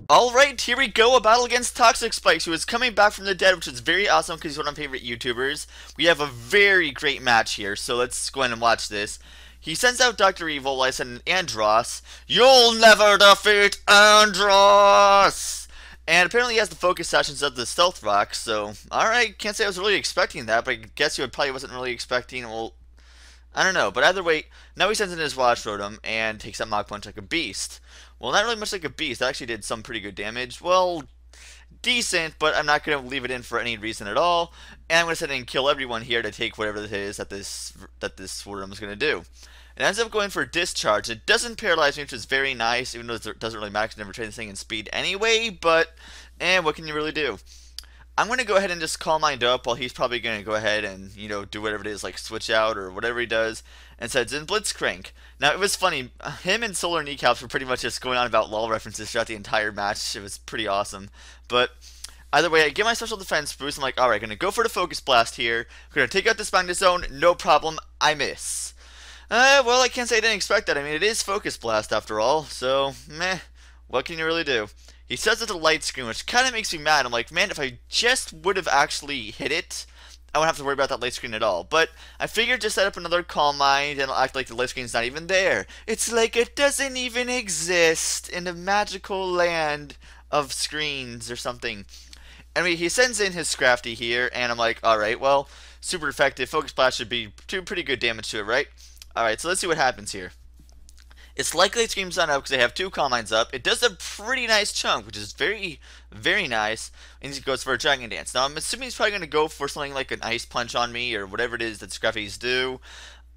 Alright, here we go, a battle against xXMeteorXx, who is coming back from the dead, which is very awesome because he's one of my favorite YouTubers. We have a very great match here, so let's go ahead and watch this. He sends out Dr. Evil while I send Andros. You'll never defeat Andros! And apparently he has the focus sessions of the Stealth Rock, so alright, can't say I was really expecting that, but I guess you probably wasn't really expecting, well, I don't know, but either way, now he sends in his Wash Rotom and takes out Mach Punch like a beast. Well, not really much like a beast. That actually did some pretty good damage. Well, decent, but I'm not going to leave it in for any reason at all. And I'm going to set in and kill everyone here to take whatever it is that this Rotom is going to do. It ends up going for Discharge. It doesn't paralyze me, which is very nice, even though it doesn't really matter because I never train this thing in speed anyway, but, what can you really do? I'm going to go ahead and just Calm Mind up while he's probably going to go ahead and, do whatever it is, like switch out or whatever he does, and sends in Blitzcrank. Now, it was funny. Him and Solar Kneecaps were pretty much just going on about LOL references throughout the entire match. It was pretty awesome. But either way, I get my special defense boost. I'm like, alright, going to go for the Focus Blast here. Going to take out this Magnezone. No problem. I miss. Well, I can't say I didn't expect that. I mean, it is Focus Blast after all. So, meh. What can you really do? He says it's a light screen, which kind of makes me mad. I'm like, man, if I just would have actually hit it, I wouldn't have to worry about that light screen at all. But I figured just set up another Calm Mind and act like the light screen's not even there. It's like it doesn't even exist in a magical land of screens or something. Anyway, he sends in his Scrafty here, and I'm like, alright, well, super effective. Focus Blast should do pretty good damage to it, right? Alright, so let's see what happens here. It's likely it screams on up because they have two Calm Minds up. It does a pretty nice chunk, which is very, very nice. And he goes for a Dragon Dance. Now, I'm assuming he's probably going to go for something like an Ice Punch on me or whatever it is that Scraffies do.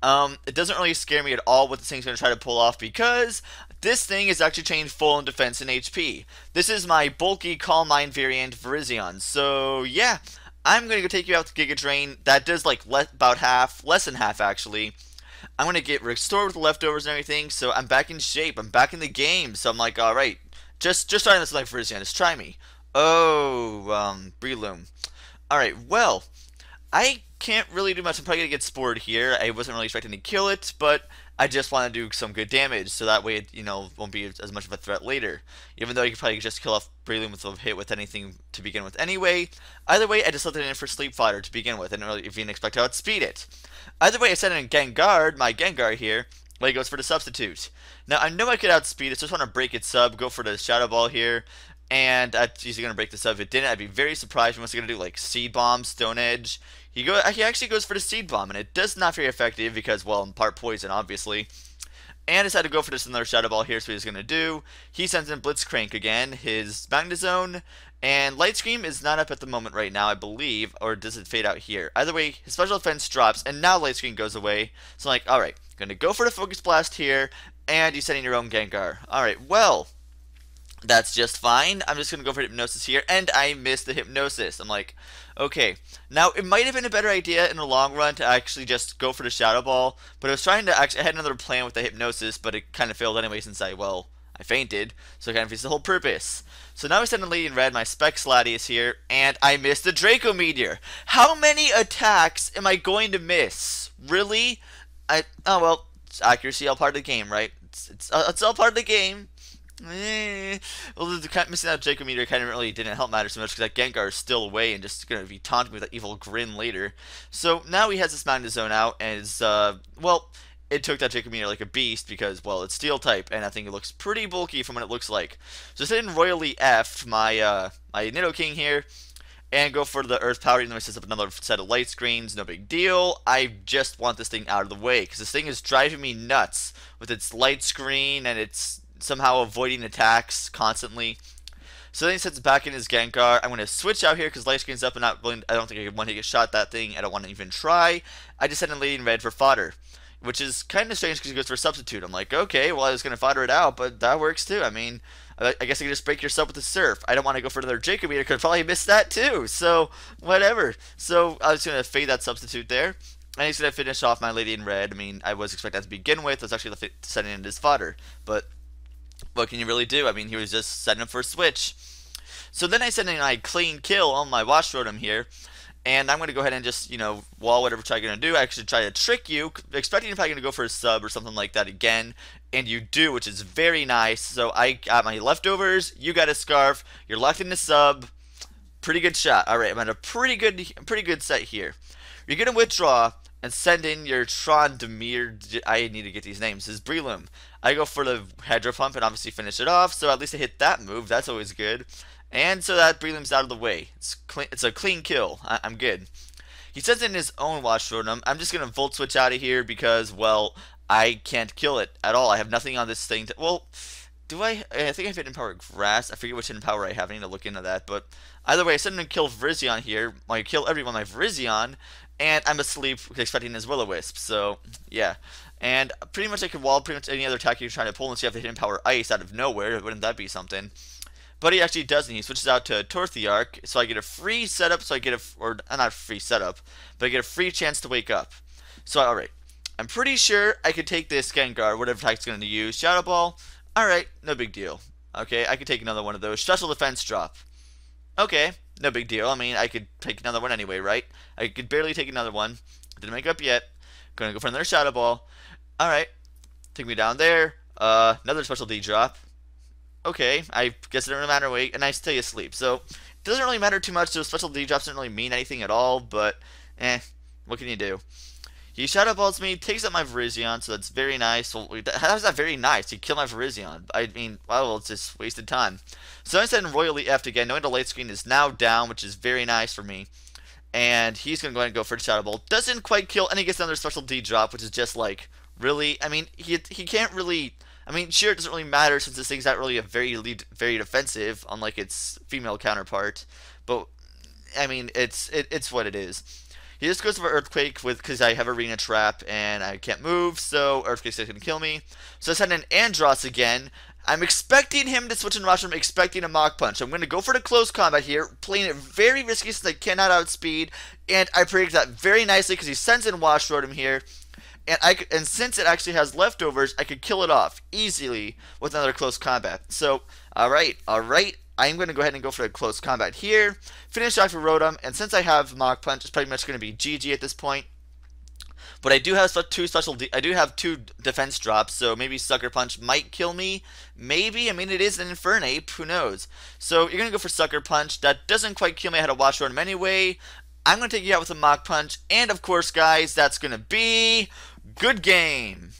It doesn't really scare me at all what this thing's going to try to pull off because this thing is actually changed full in defense and HP. This is my bulky Calm Mind variant Virizion. So, yeah, I'm going to go take you out to Giga Drain. That does like about half, less than half actually. I'm going to get restored with the leftovers and everything, so I'm back in shape. I'm back in the game, so I'm like, alright, just trying this like Virizion, just try me. Oh, Breloom. Alright, well, I can't really do much. I'm probably going to get Spored here. I wasn't really expecting to kill it, but I just want to do some good damage, so that way it, won't be as much of a threat later. Even though you could probably just kill off Breloom with a hit with anything to begin with anyway. Either way, I just left it in for Sleep Fighter to begin with. I didn't really even expect to outspeed it. Either way, I set in Gengar, my Gengar here, while he goes for the Substitute. Now, I know I could outspeed it, so I just want to break its sub, go for the Shadow Ball here, and that's usually going to break the sub. If it didn't, I'd be very surprised. What's going to do, like, Seed Bomb, Stone Edge. He actually goes for the Seed Bomb, and it does not very effective because, well, I'm part poison, obviously. And I decided to go for this another Shadow Ball here, so what he's going to do. He sends in Blitzcrank again, his Magnezone, and Light Scream is not up at the moment right now, I believe, or does it fade out here? Either way, his special defense drops, and now Light Screen goes away. So I'm like, alright, going to go for the Focus Blast here, and you send in your own Gengar. Alright, well, that's just fine. I'm just going to go for Hypnosis here, and I missed the Hypnosis. I'm like, okay. Now, it might have been a better idea in the long run to actually just go for the Shadow Ball, but I was trying to actually, I had another plan with the Hypnosis, but it kind of failed anyway since I fainted, so it kind of defeats the whole purpose. So now I send a Lady in Red, my Specs Latias here, and I missed the Draco Meteor. How many attacks am I going to miss? Really? Oh well, it's accuracy all part of the game, right? It's all part of the game. Well, missing out Draco Meteor kind of really didn't help matter so much because that Gengar is still away and just going to be taunting me with that evil grin later. So now he has this Magnezone out and is, well, it took that Draco Meteor like a beast because, well, it's Steel type and I think it looks pretty bulky from what it looks like. So I didn't royally F my, my Nidoking here and go for the Earth Power, even though it sets up another set of light screens, no big deal. I just want this thing out of the way because this thing is driving me nuts with its light screen and its somehow avoiding attacks constantly. So then he sets back in his Gengar. I'm going to switch out here because light screen's up and not willing, I don't think I could one-hit shot that thing. I don't want to even try. I just sent in Lady in Red for fodder, which is kind of strange because he goes for a Substitute. I'm like, okay, well, I was going to fodder it out, but that works too. I mean, I guess you can just break your sub with the Surf. I don't want to go for another Draco Meteor because I'd probably miss that too. So, whatever. So, I was going to fade that Substitute there. And he's going to finish off my Lady in Red. I mean, I was expecting that to begin with. I was actually setting in his fodder. But what can you really do? I mean, he was just setting up for a switch. So then I sent in a clean kill on my Wash Rotom here. And I'm going to go ahead and just, wall whatever I'm going to do. I actually try to trick you, expecting you're probably going to go for a sub or something like that again. And you do, which is very nice. So I got my leftovers, you got a scarf, you're locked in the sub. Pretty good shot. Alright, I'm at a pretty good set here. You're going to withdraw and send in your Trondemir. I need to get these names. This is Breloom. I go for the Hydro Pump and obviously finish it off. So at least I hit that move. That's always good. And so that Breloom's out of the way. It's a clean kill. I'm good. He sends in his own Wash Rotom. I'm just going to Volt Switch out of here because, well, I can't kill it at all. I have nothing on this thing. Well, do I? I think I have Hidden Power Grass. I forget which Hidden Power I have. I need to look into that. But either way, I send him to kill Virizion here. I kill everyone my Virizion. And I'm asleep expecting his Will-O-Wisp. So, yeah. And pretty much I could wall pretty much any other attack you're trying to pull unless you have the Hidden Power Ice out of nowhere. Wouldn't that be something? But he actually doesn't. He switches out to Torthiark, so I get a free setup. So I get or not free setup, but I get a free chance to wake up. So all right, I'm pretty sure I could take this Gengar, whatever attack it's going to use. Shadow Ball. All right, no big deal. Okay, I could take another one of those. Special Defense Drop. Okay, no big deal. I mean, I could take another one anyway, right? I could barely take another one. Didn't make up yet. Gonna go for another Shadow Ball. All right, take me down there. Another Special D Drop. Okay, I guess it doesn't matter. Wait, and I stay asleep. So it doesn't really matter too much. Those special D drops don't really mean anything at all. But what can you do? He Shadow Balls me, takes out my Virizion, so that's very nice. Well, how's that very nice? He killed my Virizion. I mean, well, it's just wasted time. So I send Royally Effed again, knowing the light screen is now down, which is very nice for me. And he's going to go ahead and go for the Shadow Ball. Doesn't quite kill, and he gets another special D drop, which is just like, really? I mean, he can't really... I mean, sure, it doesn't really matter since this thing's not really a very defensive, unlike its female counterpart. But I mean, it's what it is. He just goes for Earthquake because I have Arena Trap and I can't move, so Earthquake's going to kill me. So I send in Andros again. I'm expecting him to switch in Rush. I'm expecting a Mach Punch. I'm going to go for the close combat here, playing it very risky since I cannot outspeed, and I predict that very nicely because he sends in Wash Rotom here. And since it actually has leftovers, I could kill it off easily with another close combat. So, alright. I'm going to go ahead and go for a close combat here. Finish off your Rotom, and since I have Mach Punch, it's pretty much going to be GG at this point. But I do have two defense drops, so maybe Sucker Punch might kill me. Maybe. I mean, it is an Infernape. Who knows? So you're going to go for Sucker Punch. That doesn't quite kill me. I had a Wash Rotom anyway. I'm going to take you out with a Mach Punch. And, of course, guys, that's going to be... good game.